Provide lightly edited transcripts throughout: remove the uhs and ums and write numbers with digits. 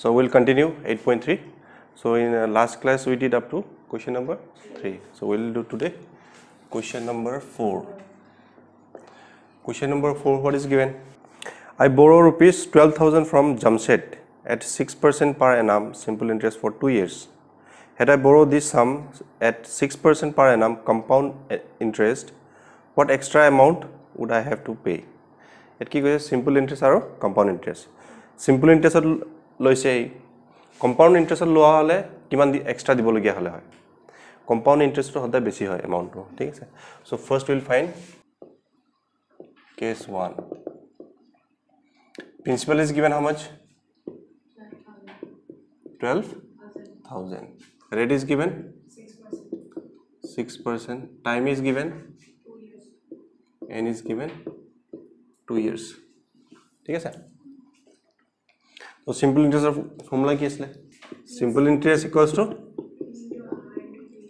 So we'll continue 8.3. So in last class we did up to question number 3. So we'll do today question number 4. Question number 4, what is given? I borrow rupees 12,000 from Jamshed at 6% per annum simple interest for 2 years. Had I borrowed this sum at 6% per annum compound interest, what extra amount would I have to pay? It ki goise simple interest aro compound interest. Simple interest loise compound interest loa hole kiman extra dibologia hole hoy. Compound interest to hoda beshi hoy amount to, thik ase. So first we'll find case 1. Principal is given how much? 12,000. Rate is given 6%. Time is given 2 years. N is given 2 years. ठीक है sir? तो simple interest formula क्या है? Simple interest equals to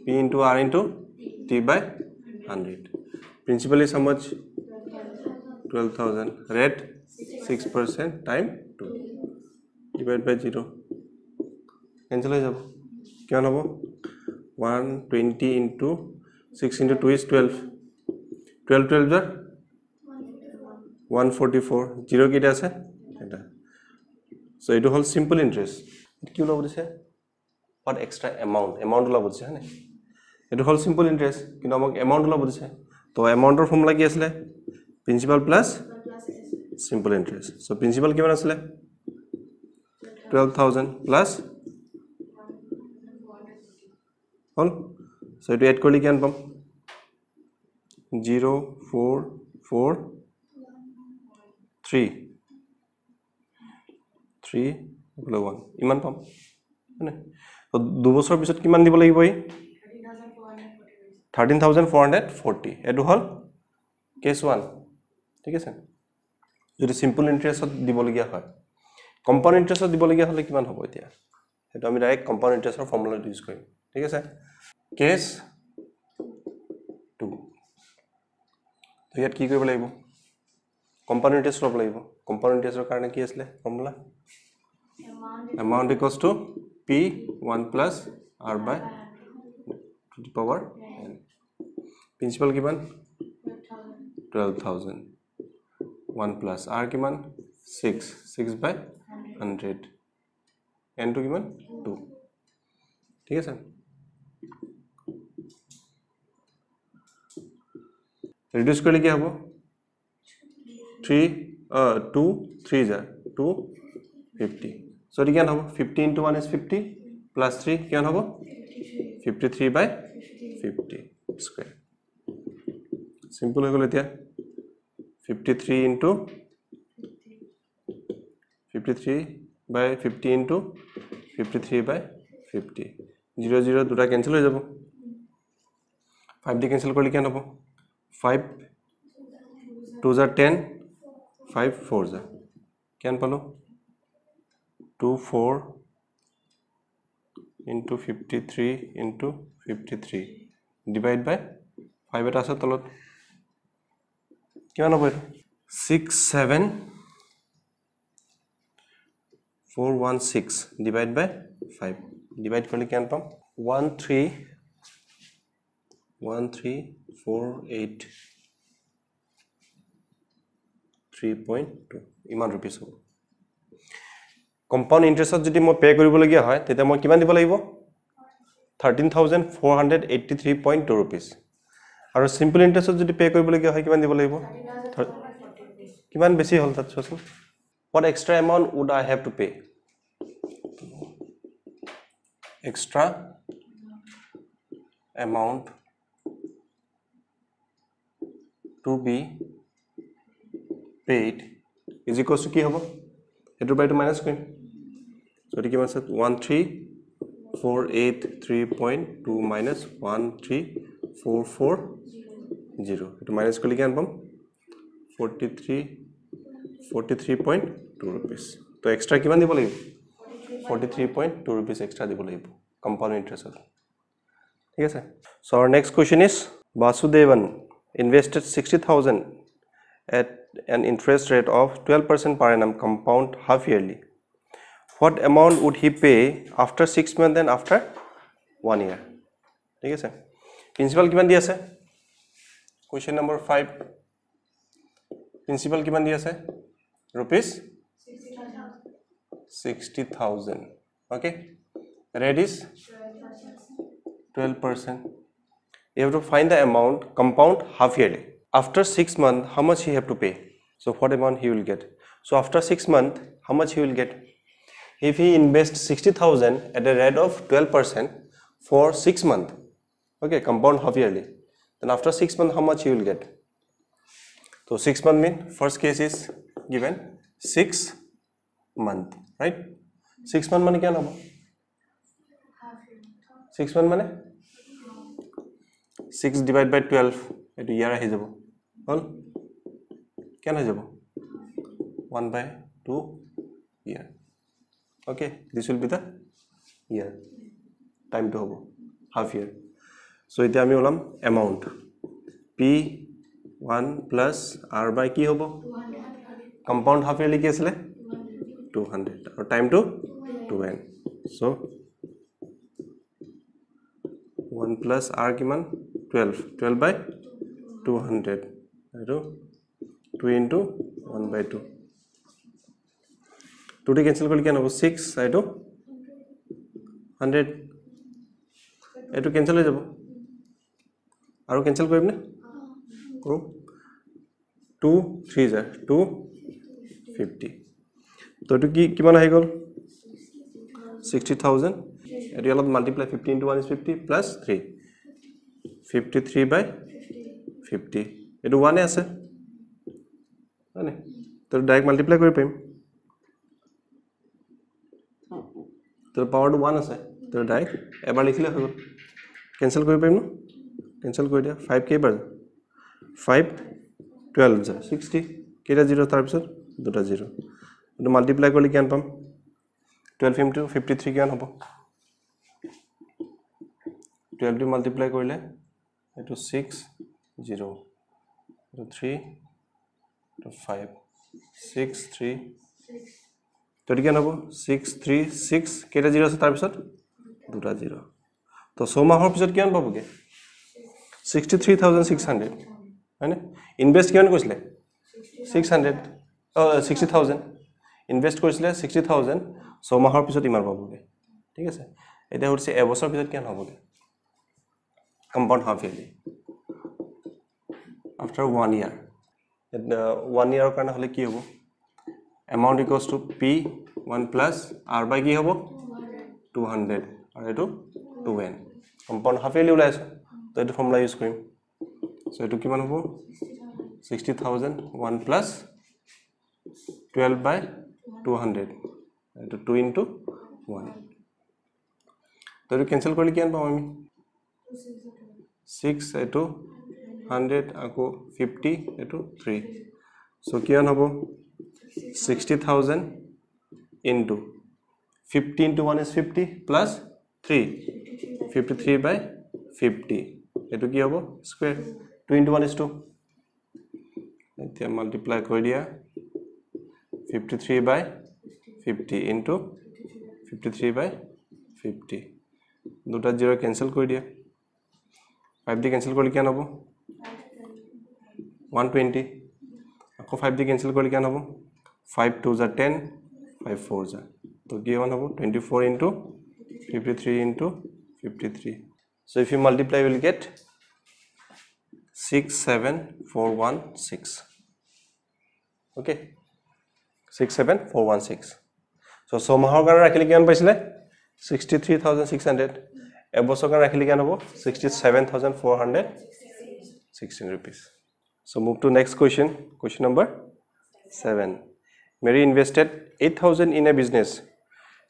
P into R into T by 100. Principal is how much? 12,000. Rate 6% time 2 divided by 0. Cancel हो जाओ. क्या ना वो 120 into 6 into 2 is 12. 12 jar 144. 0 key dance है. So it whole simple interest. क्यों लोग बोलते हैं? What extra amount? Amount लोग बोलते हैं ना? It whole simple interest. कि ना मग amount लोग बोलते हैं. तो amount और formula क्या है? Principal plus simple interest. So principal क्या बना है? 12,000 plus all. So it add करली क्या ना 0 4 4 3 3 1 ইমান পাম মানে তো 2 বছৰ পিছত কিমান দিব লাগিব এই 13,440 এটো হল কেস 1 ঠিক আছে যদি সিম্পল ইন্টারেস্টত দিব লগিয়া হয় কম্পাউন্ড ইন্টারেস্টত দিব লগিয়া হলে কিমান হ'ব এতিয়া এটো আমি ডাইৰেক্ট কম্পাউন্ড ইন্টাৰেস্টৰ ফৰ্মুলা ইউজ কৰিম ঠিক আছে কেস 2 তো ইয়াত কি কৰিব লাগিব compound interest লব লাগিব compound interest ৰ কাৰণে কি আছিল formula amount equals to p1 plus r by to the power n principal কিমান 12,000 1 plus r কিমান 6 by 100 n to কিমান 2 ঠিক আছে reduce কৰিলে কি হ'ব 2 3 jar 250 so it can have 50 into 1 is 50 plus 3 can have 53 by 50 square simple হৈ গল এতিয়া 53 into 53 by 50 into 53 by 50 0 0 দুটা ক্যান্সেল হৈ যাব 5 দি ক্যান্সেল কৰিলে কেন হ'ব 5 2 jar 10 5 4 jar can palo 2 4 into 53 into 53 divide by 5 eta ase tolot kiman hobo 6 7 416 divide by 5 divide korle kian pam 1348 3.2 ইমান rupees হ'ব compound interest যদি মই পে কৰিব লগিয়া হয় তেতে মই কিমান দিব লাগিব 13,483.2 rupees আৰু simple interest যদি পে কৰিব লগিয়া হয় কিমান দিব লাগিব কিমান বেছি হল তাত চোন what extra amount would I have to pay extra amount to be paid is equals to কি হ'ব এটো বাই টু মাইনাস কৰিম সো এটো কি আছে 13483.2 minus 13440 এটো মাইনাস কৰিলে কিমান পাম 43.2 rupees তো এক্সট্ৰা কিমান দিব লাগিব 43.2 rupees এক্সট্ৰা দিব লাগিব কম্পাউন্ড ইন্টারেস্ট ঠিক আছে so our next question is Vasudevan invested 60,000 at an interest rate of 12% per annum compound half yearly. what amount would he pay after 6 months and after 1 year? ঠিক আছে principal কিমান দি আছে question number 5 principal কিমান দি আছে rupees 60,000 okay rate is 12%. You have to find the amount compound half yearly. After 6 months, how much he have to pay? So what amount he will get? So after 6 months, how much he will get? If he invests 60,000 at a rate of 12% for 6 months, okay, compound half yearly, then after 6 months, how much he will get? So 6 months mean first case is given 6 months, right? 6 months money kya namo? 6 months money? 6 divided by 12 etu year ahi jabo hol kya na jabo 1 by 2 year okay this will be the year time to hobo half year so ite ami olam amount p1 plus r by ki hobo compound half yearly ki asile 200 or time to 2n so 1 plus r kiman 12 by 200 etu 2 into 1 by 2 2 cancel korle kian hobo 6 etu 100 etu cancel hoy jabo aru cancel koribne koru 2 3 jar 250 to etu ki kiman ahi gol 60,000 etu alot multiply 50 into 1 is 50 plus 3 53 by 50 etu 1 আছে মানে তো direct multiply কৰি পাইম তো power two 1 আছে তো direct এবাৰ লিখিলে হৈ গল কেনসেল কৰি পাইম ন কেনসেল কৰি দিয়া 5 কেইবাৰ 5 12 যা 60 কেটা 0 তাৰ পিছত দুটা 0 তো মাল্টিপ্লাই কৰিলে কিমান পাম 12 into 53 কিমান হ'ব 12 to multiply কৰিলে এটো 6 0 to 3 to 5 6 3 তো কিমান হ'ব 6 3 6 কেটা 0 আছে তাৰ পিছত দুটা 0 তো 6 মাহৰ পিছত কিমান পাবগে 63600 হয়নে ইনভেস্ট কিমান কৰিছিলে 600 60000 ইনভেস্ট কৰিছিলে 60000 6 মাহৰ পিছত ইমান পাবগে ঠিক আছে এটা হৈছে এবছৰ পিছত কিমান হ'বগে compound half yearly after 1 year 1 year karna hole ki hobo amount equals to p1 plus r by ki hobo 200 aru etu 2n compound half yearly ulai aso to etu formula use korim so etu kiman hobo 60000 1 plus 12 by 200 etu 2 into 1 to etu cancel korle kian pam ami 6 etu 100 ako 50 etu 3 so kian hobo 60000 into 50 into 1 is 50 plus 3 53 by 50 etu ki hobo square 2 into 1 is 2 etia multiply koi dia 53 by 50 into 53 by 50 দুটা 0 cancel koi dia 5 দি cancel কৰিলে কিমান হ'ব 120 আকৌ 5 দি cancel কৰিলে কিমান হ'ব 5 2 जा 10 5 4 जा তো কিমান হ'ব 24 into 53 into 53 so if you multiply you will get 67416 okay 67416 so সমাহৰ কাৰণে ৰাখিলে কিমান পাইছিলে 63600 এবছৰ কাৰণে ৰাখিলে কিমান হ'ব 67416 rupees so move to next question number 7 Mary invested 8000 in a business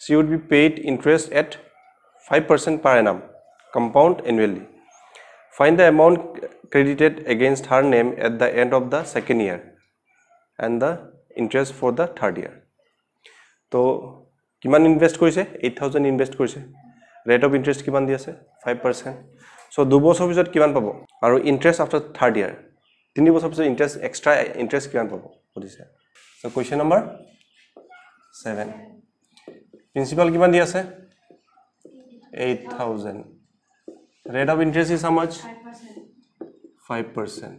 she would be paid interest at 5% per annum compound annually find the amount credited against her name at the end of the second year and the interest for the third year to কিমান invest কৰিছে 8000 invest কৰিছে rate of interest কিমান দি আছে 5% so 2 বছৰ পিছত কিমান পাব আৰু interest after third year 3 বছৰ পিছত interest extra interest কিমান পাব বুজিছে so question number 7 Principal किमान दिया से 8,000. Rate of interest is how much? 5%.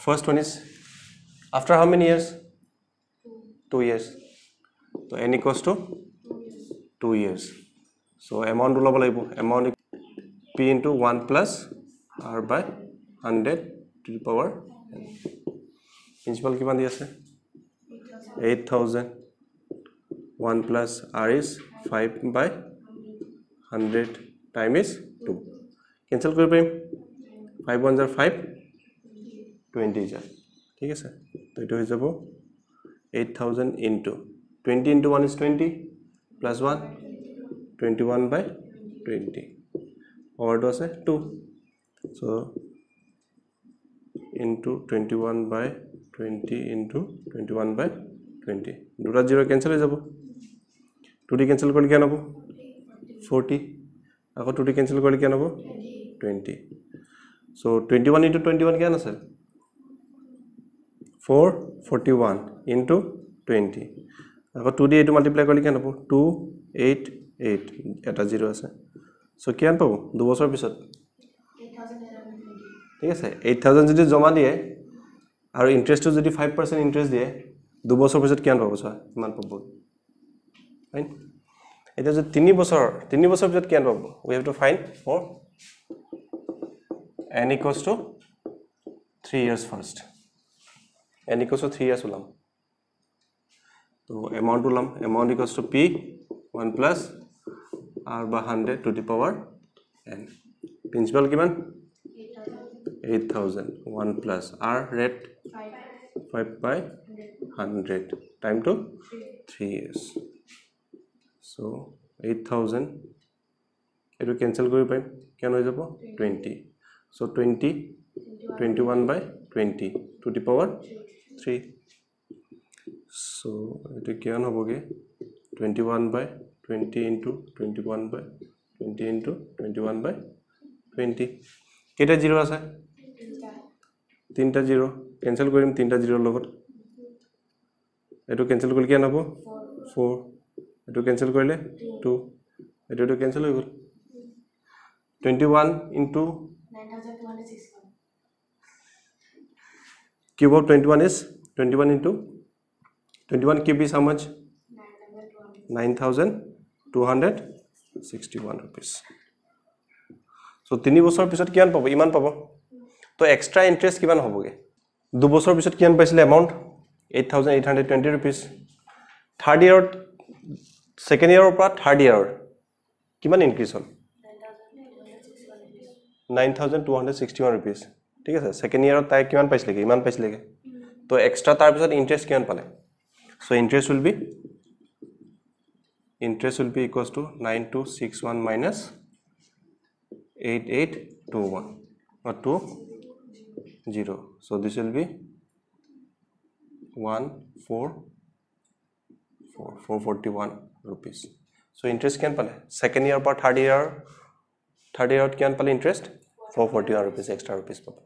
First one is after how many years? 2 years. So n equals to 2 years. So amount amount p into 1 plus r by 100 to the power n. Principal किमान दिया से 8,000. 1 plus r is 5 by 100 time is 2. Cancel कर पाएं 5 1 are 5 20 जा ठीक है sir तो it हो जाबो 8,000 into 20 into 1 is 20 plus 1 21 by 20 power to আছে 2 so into 21 by 20 into 21 by 20 দুটা 0 cancel হৈ যাব 2d cancel কৰিলে কিমান হ'ব 40 আকৌ 2d cancel কৰিলে কিমান হ'ব 20 so 21 into 21 কিমান আছে 441 into 20 আকৌ 2d এটো মাল্টিপ্লাই কৰিলে কিমান হ'ব 288 এটা 0 আছে so কিমান পাব 2 বছৰ পিছত 8020 ঠিক আছে 8000 যদি জমা দিয়ে আৰু ইন্টাৰেষ্টটো যদি 5% ইন্টাৰেষ্ট দিয়ে 2 বছৰ পিছত কিমান পাব স্যাৰ কিমান পাব ফাইন এটা যে 3 বছৰ পিছত কিমান পাব we have to find for n equals to 3 years first n equals to 3 years ulam so amount ulam amount equals to p 1 plus r by 100 to the power n principal kiman 8,000 1 plus r rate 5 by 100 time to 3 years so 8,000 eto cancel kori paim kian hoy jabo 20 so 20 21 by 20 to the power 3 so eto kian hoboge 21 by 20 into 21 by 20 into 21 by 20 keta zero ase tinta zero cancel korim tinta zero logot eto cancel korle kian hobo 4 eto cancel korile 2 eto cancel hoy gol 21 into 9261 cube of 21 is 21 into 21 cube is how much 9261 rupees so 3 বছৰ পিছত কিমান পাব ইমান পাব তো extra interest কিমান হ'বগে 2 বছৰ পিছত কিমান পাইছিলে amount 8820 rupees third year second ইয়াৰৰ পৰা থাৰ্ড ইয়াৰ কিমান ইনক্ৰিজ হ'ল 9261 rupees ঠিক আছে সেকেন্ড ইয়াৰত তাই কিমান পাইছিলে ইমান পাইছিলে তো এক্সট্ৰা তাৰ পিছত ইন্টাৰেষ্ট কিমান পালে so interest will be equals to 9261 minus 8821 or 20 so this will be 441 rupees so interest kian pale second year par third year kian pale interest 441 rupees extra rupees papa